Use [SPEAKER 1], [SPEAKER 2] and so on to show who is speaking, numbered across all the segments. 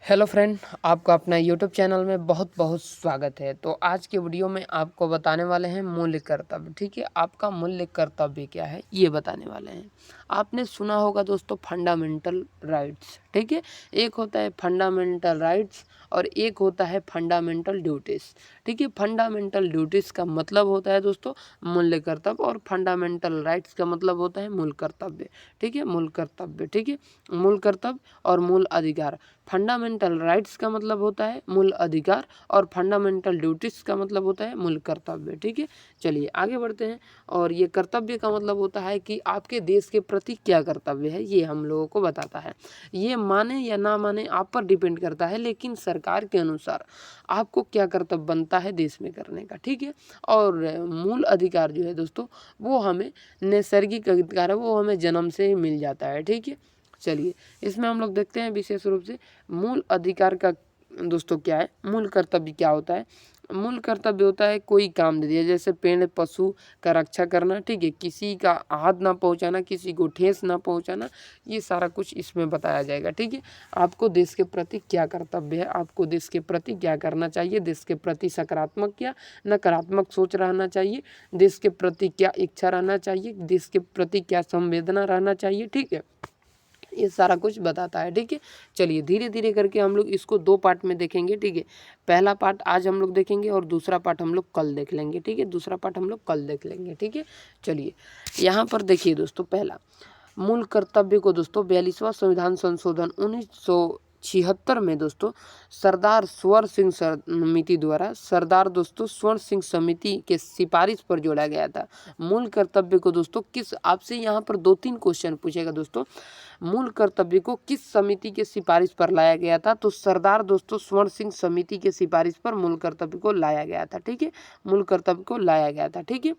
[SPEAKER 1] Hello friend, आपका अपना YouTube channel में बहुत बहुत स्वागत है। तो आज के वीडियो में आपको बताने वाले हैं मूल्य कर्तव्य। ठीक है, आपका मूल्य कर्तव्य क्या है ये बताने वाले हैं। आपने सुना होगा दोस्तों फंडामेंटल राइट्स। ठीक है, एक होता है फंडामेंटल राइट्स और एक होता है फंडामेंटल ड्यूटीज़। ठीक है, फंडामेंटल ड्यूटीज़ का मतलब होता है दोस्तों मूल्य कर्तव्य और फंडामेंटल राइट्स का मतलब होता है मूल कर्तव्य। ठीक है, मूल कर्तव्य। ठीक है, मूल कर्तव्य और मूल अधिकार। फंडामेंटल राइट्स का मतलब होता है मूल अधिकार और फंडामेंटल ड्यूटीज़ का मतलब होता है मूल कर्तव्य। ठीक है, चलिए आगे बढ़ते हैं। और ये कर्तव्य का मतलब होता है कि आपके देश के प्रति क्या कर्तव्य है, ये हम लोगों को बताता है। ये माने या ना माने आप पर डिपेंड करता है, लेकिन सरकार के अनुसार आपको क्या कर्तव्य बनता है देश में करने का। ठीक है, और मूल अधिकार जो है दोस्तों वो हमें नैसर्गिक अधिकार है, वो हमें जन्म से ही मिल जाता है। ठीक है, चलिए इसमें हम लोग देखते हैं विशेष रूप से मूल अधिकार का दोस्तों क्या है, मूल कर्तव्य क्या होता है। मूल कर्तव्य होता है कोई काम दे दिया, जैसे पेड़ पशु का रक्षा करना। ठीक है, किसी का हाथ ना पहुंचाना, किसी को ठेस ना पहुंचाना, ये सारा कुछ इसमें बताया जाएगा। ठीक है, आपको देश के प्रति क्या कर्तव्य है, आपको देश के प्रति क्या करना चाहिए, देश के प्रति सकारात्मक या नकारात्मक सोच रहना चाहिए, देश के प्रति क्या इच्छा रहना चाहिए, देश के प्रति क्या संवेदना रहना चाहिए। ठीक है, ये सारा कुछ बताता है। ठीक है, चलिए धीरे धीरे करके हम लोग इसको दो पार्ट में देखेंगे। ठीक है, पहला पार्ट आज हम लोग देखेंगे और दूसरा पार्ट हम लोग कल देख लेंगे। ठीक है, दूसरा पार्ट हम लोग कल देख लेंगे। ठीक है, चलिए यहाँ पर देखिए दोस्तों, पहला मूल कर्तव्य को दोस्तों 42वां संविधान संशोधन 1976 में दोस्तों सरदार स्वर्ण सिंह समिति द्वारा सरदार दोस्तों स्वर्ण सिंह समिति के सिफारिश पर जोड़ा गया था। मूल कर्तव्य को दोस्तों किस, आपसे यहाँ पर 2-3 क्वेश्चन पूछेगा दोस्तों, मूल कर्तव्य को किस समिति के सिफारिश पर लाया गया था, तो सरदार दोस्तों स्वर्ण सिंह समिति के सिफारिश पर मूल कर्तव्य को लाया गया था। ठीक है, मूल कर्तव्य को लाया गया था। ठीक है,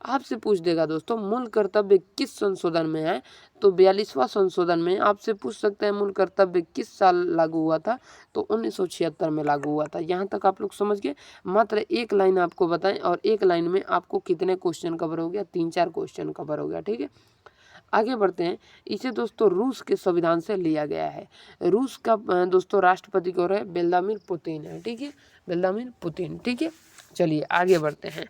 [SPEAKER 1] आपसे पूछ देगा दोस्तों मूल कर्तव्य किस संशोधन में है, तो 42वां संशोधन में आपसे पूछ सकते हैं मूल कर्तव्य किस साल लागू हुआ था, तो 1976 में लागू हुआ था। यहाँ तक आप लोग समझ गए। मात्र एक लाइन आपको बताएं और एक लाइन में आपको कितने क्वेश्चन कवर हो गया, 3-4 क्वेश्चन कवर हो गया। ठीक है, आगे बढ़ते हैं। इसे दोस्तों रूस के संविधान से लिया गया है। रूस का दोस्तों राष्ट्रपति कौन है, व्लादिमीर पुतिन है। ठीक है, व्लादिमीर पुतिन। ठीक है, चलिए आगे बढ़ते हैं।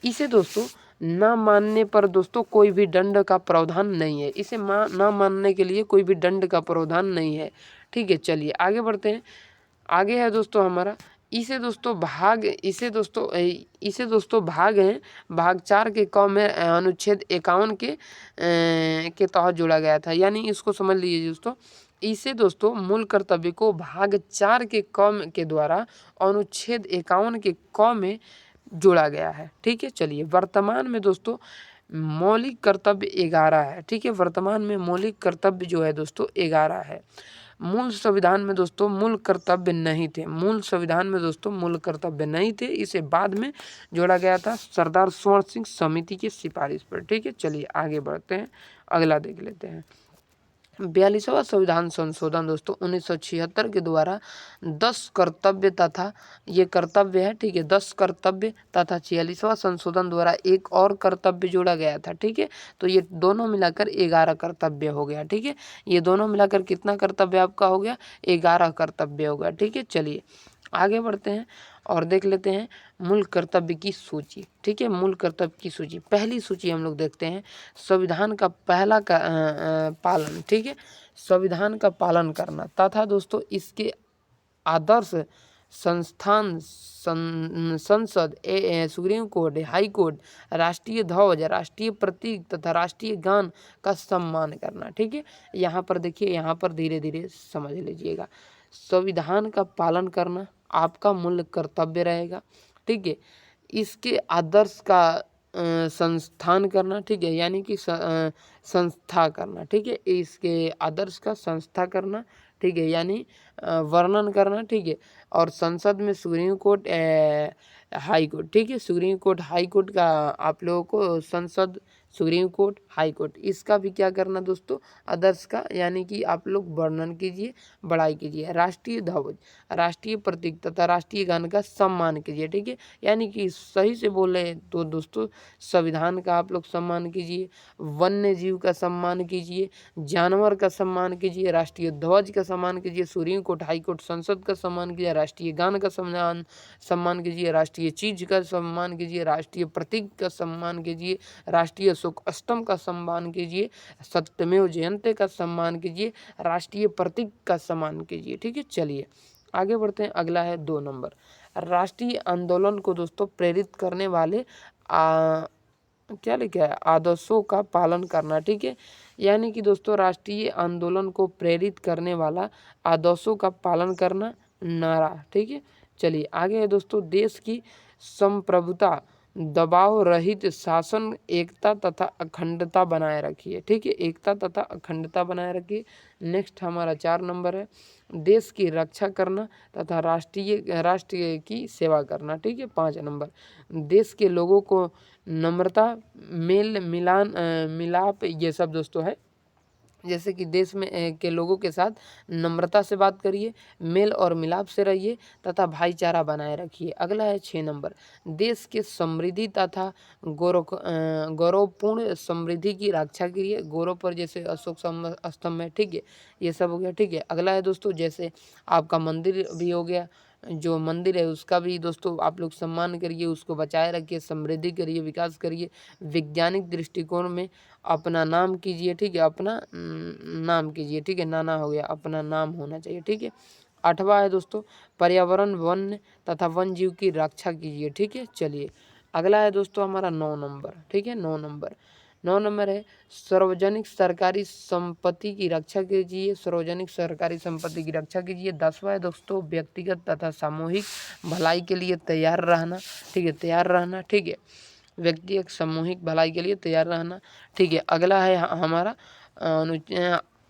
[SPEAKER 1] इसे दोस्तों ना मानने पर दोस्तों कोई भी दंड का प्रावधान नहीं है। इसे ना मानने के लिए कोई भी दंड का प्रावधान नहीं है। ठीक है, चलिए आगे बढ़ते हैं। आगे है दोस्तों हमारा इसे दोस्तों भाग हैं, भाग 4 के क में अनुच्छेद 51 के तहत जोड़ा गया था। यानी इसको समझ लीजिए दोस्तों, इसे दोस्तों मूल कर्तव्य को भाग 4 के क के द्वारा अनुच्छेद 51 के क में जोड़ा गया है। ठीक है, चलिए वर्तमान में दोस्तों मौलिक कर्तव्य 11 है। ठीक है, वर्तमान में मौलिक कर्तव्य जो है दोस्तों 11 है। मूल संविधान में दोस्तों मूल कर्तव्य नहीं थे, मूल संविधान में दोस्तों मूल कर्तव्य नहीं थे, इसे बाद में जोड़ा गया था सरदार स्वर्ण सिंह समिति की सिफारिश पर। ठीक है, चलिए आगे बढ़ते हैं, अगला देख लेते हैं। 42वां संविधान संशोधन दोस्तों 1976 के द्वारा 10 कर्तव्य तथा ये कर्तव्य है। ठीक है, 10 कर्तव्य तथा 46वां संशोधन द्वारा एक और कर्तव्य जोड़ा गया था। ठीक है, तो ये दोनों मिलाकर 11 कर्तव्य हो गया। ठीक है, ये दोनों मिलाकर कितना कर्तव्य आपका हो गया, 11 कर्तव्य हो गया। ठीक है, चलिए आगे बढ़ते हैं और देख लेते हैं मूल कर्तव्य की सूची। ठीक है, मूल कर्तव्य की सूची, पहली सूची हम लोग देखते हैं संविधान का पहला का पालन। ठीक है, संविधान का पालन करना तथा दोस्तों इसके आदर्श संस्थान संसद सुप्रीम कोर्ट, हाई कोर्ट, राष्ट्रीय ध्वज, राष्ट्रीय प्रतीक तथा राष्ट्रीय गान का सम्मान करना। ठीक है, यहाँ पर देखिए, यहाँ पर धीरे धीरे समझ लीजिएगा। संविधान का पालन करना आपका मूल कर्तव्य रहेगा। ठीक है, इसके आदर्श का संस्थान करना। ठीक है, यानी कि संस्था करना। ठीक है, इसके आदर्श का संस्था करना। ठीक है, यानी वर्णन करना। ठीक है, और संसद में सुप्रीम कोर्ट, हाई कोर्ट। ठीक है, सुप्रीम कोर्ट हाई कोर्ट का आप लोगों को संसद, सुप्रीम कोर्ट हाई कोर्ट। इसका भी क्या करना दोस्तों, आदर्श का यानी कि आप लोग वर्णन कीजिए, बड़ाई कीजिए। राष्ट्रीय ध्वज, राष्ट्रीय प्रतीक तथा राष्ट्रीय गान का सम्मान कीजिए, ठीक है। यानी कि सही से बोले तो दोस्तों संविधान का आप लोग सम्मान कीजिए, वन्य जीव का सम्मान कीजिए, जानवर का सम्मान कीजिए, राष्ट्रीय ध्वज का सम्मान कीजिए, सुप्रीम कोर्ट, हाई कोर्ट, संसद का सम्मान कीजिए, राष्ट्रीय गान का सम्मान कीजिए, राष्ट्रीय चीज का सम्मान कीजिए, राष्ट्रीय प्रतीक का सम्मान कीजिए, राष्ट्रीय शोक स्तंभ का सम्मान कीजिए, सत्यमेव जयते का सम्मान कीजिए, राष्ट्रीय प्रतीक का सम्मान कीजिए, ठीक है। चलिए आगे बढ़ते हैं। अगला है 2 नंबर, राष्ट्रीय आंदोलन को दोस्तों प्रेरित करने वाले क्या लिखा है, आदर्शों का पालन करना, ठीक है। यानी कि दोस्तों राष्ट्रीय आंदोलन को प्रेरित करने वाला आदर्शों का पालन करना, नारा, ठीक है। चलिए आगे है दोस्तों, देश की संप्रभुता, दबाव रहित शासन, एकता तथा अखंडता बनाए रखिए, ठीक है। एकता तथा अखंडता बनाए रखिए। नेक्स्ट हमारा 4 नंबर है, देश की रक्षा करना तथा राष्ट्र की सेवा करना, ठीक है। 5 नंबर, देश के लोगों को नम्रता, मेल मिलाप, ये सब दोस्तों है। जैसे कि देश में के लोगों के साथ नम्रता से बात करिए, मेल और मिलाप से रहिए तथा भाईचारा बनाए रखिए। अगला है 6 नंबर, देश के समृद्धि तथा गौरवपूर्ण समृद्धि की रक्षा कीजिए। गौरव पर जैसे अशोक स्तंभ है, ठीक है, ये सब हो गया, ठीक है। अगला है दोस्तों, जैसे आपका मंदिर भी हो गया, जो मंदिर है उसका भी दोस्तों आप लोग सम्मान करिए, उसको बचाए रखिए, समृद्धि करिए, विकास करिए। वैज्ञानिक दृष्टिकोण में अपना नाम कीजिए, ठीक है, अपना नाम कीजिए, ठीक है, नाना हो गया, अपना नाम होना चाहिए, ठीक है। 8वां है दोस्तों, पर्यावरण, वन्य तथा वन जीव की रक्षा कीजिए, ठीक है। चलिए अगला है दोस्तों हमारा 9 नंबर, ठीक है। 9 नंबर है, सार्वजनिक सरकारी संपत्ति की रक्षा कीजिए, सार्वजनिक सरकारी संपत्ति की रक्षा कीजिए। 10वां है दोस्तों, व्यक्तिगत तथा सामूहिक भलाई के लिए तैयार रहना, ठीक है, तैयार रहना, ठीक है, व्यक्तिगत सामूहिक भलाई के लिए तैयार रहना, ठीक है। अगला है हमारा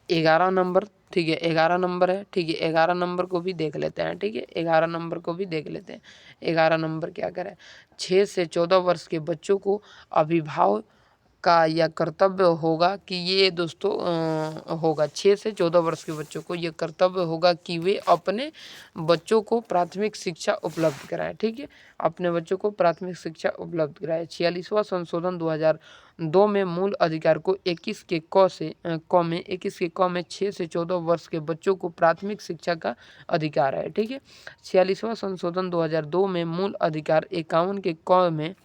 [SPEAKER 1] 11 नंबर, ठीक है, 11 नंबर है, ठीक है। 11 नंबर को भी देख लेते हैं, ठीक है, 11 नंबर को भी देख लेते हैं। 11 नंबर क्या करें, 6 से 14 वर्ष के बच्चों को अभिभावक का यह कर्तव्य होगा कि ये दोस्तों होगा, 6 से 14 वर्ष के बच्चों को ये कर्तव्य होगा कि वे अपने बच्चों को प्राथमिक शिक्षा उपलब्ध कराएं, ठीक है, अपने बच्चों को प्राथमिक शिक्षा उपलब्ध कराएं। 46वां संशोधन 2002 में मूल अधिकार को 21 के क में 6 से 14 वर्ष के बच्चों को प्राथमिक शिक्षा का अधिकार है, ठीक है। 46वां संशोधन 2002 में मूल अधिकार 51 के क में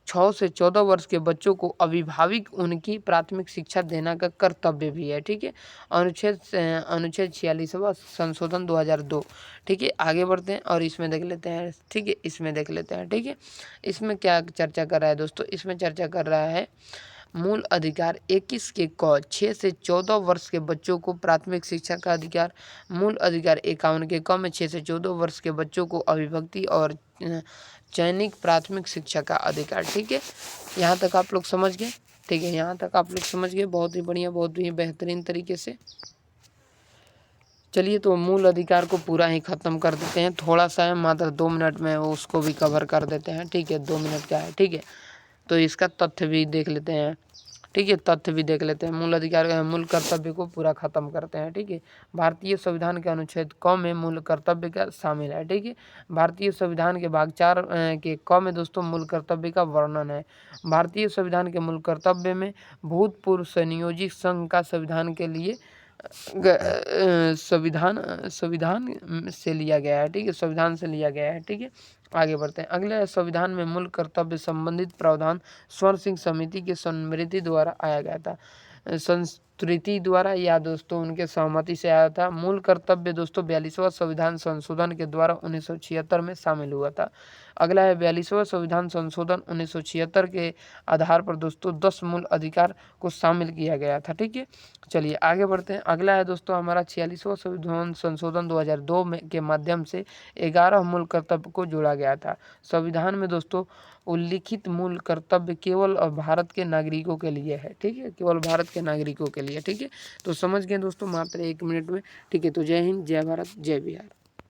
[SPEAKER 1] 6 से 14 वर्ष के बच्चों को अभिभावक उनकी प्राथमिक शिक्षा देना का कर्तव्य भी है, ठीक है। अनुच्छेद 46वां संशोधन 2002, ठीक है। आगे बढ़ते हैं और इसमें देख लेते हैं, ठीक है, इसमें देख लेते हैं, ठीक है। इसमें क्या चर्चा कर रहा है दोस्तों, इसमें चर्चा कर रहा है मूल अधिकार 21 के क 6 से 14 वर्ष के बच्चों को प्राथमिक शिक्षा का अधिकार, मूल अधिकार 51 के क में 6 से 14 वर्ष के बच्चों को अभिव्यक्ति और चयनिक प्राथमिक शिक्षा का अधिकार, ठीक है। यहाँ तक आप लोग समझ गए, ठीक है, यहाँ तक आप लोग समझ गए, बहुत ही बढ़िया, बहुत ही बेहतरीन तरीके से। चलिए तो मूल अधिकार को पूरा ही ख़त्म कर देते हैं, थोड़ा सा है, मात्र 2 मिनट में उसको भी कवर कर देते हैं, ठीक है, 2 मिनट का है, ठीक है। तो इसका तथ्य भी देख लेते हैं, ठीक है, तथ्य भी देख लेते हैं। मूल अधिकार मूल कर्तव्य को पूरा खत्म करते हैं, ठीक है। भारतीय संविधान के अनुच्छेद क में मूल कर्तव्य का शामिल है, ठीक है। भारतीय संविधान के भाग 4 के क में दोस्तों मूल कर्तव्य का वर्णन है। भारतीय संविधान के मूल कर्तव्य में भूतपूर्व संयोजित संघ का संविधान के लिए संविधान से लिया गया है, ठीक है, संविधान से लिया गया है, ठीक है। आगे बढ़ते हैं। अगले संविधान में मूल कर्तव्य संबंधित प्रावधान स्वर्ण सिंह समिति के सम्मति द्वारा आया गया था, संस्कृति द्वारा या दोस्तों उनके सहमति से आया था। मूल कर्तव्य दोस्तों 42वां संविधान संशोधन के द्वारा 1976 में शामिल हुआ था। अगला है 42वां संविधान संशोधन 1976 के आधार पर दोस्तों 10 मूल अधिकार को शामिल किया गया था, ठीक है। चलिए आगे बढ़ते हैं। अगला है दोस्तों हमारा 46वां संविधान संशोधन 2002 में के माध्यम से 11 मूल कर्तव्य को जोड़ा गया था। संविधान में दोस्तों उल्लिखित मूल कर्तव्य केवल भारत के नागरिकों के लिए है, ठीक है, केवल भारत के नागरिकों के लिए, ठीक है। तो समझ गए दोस्तों मात्र 1 मिनट में, ठीक है। तो जय हिंद, जय भारत, जय बिहार।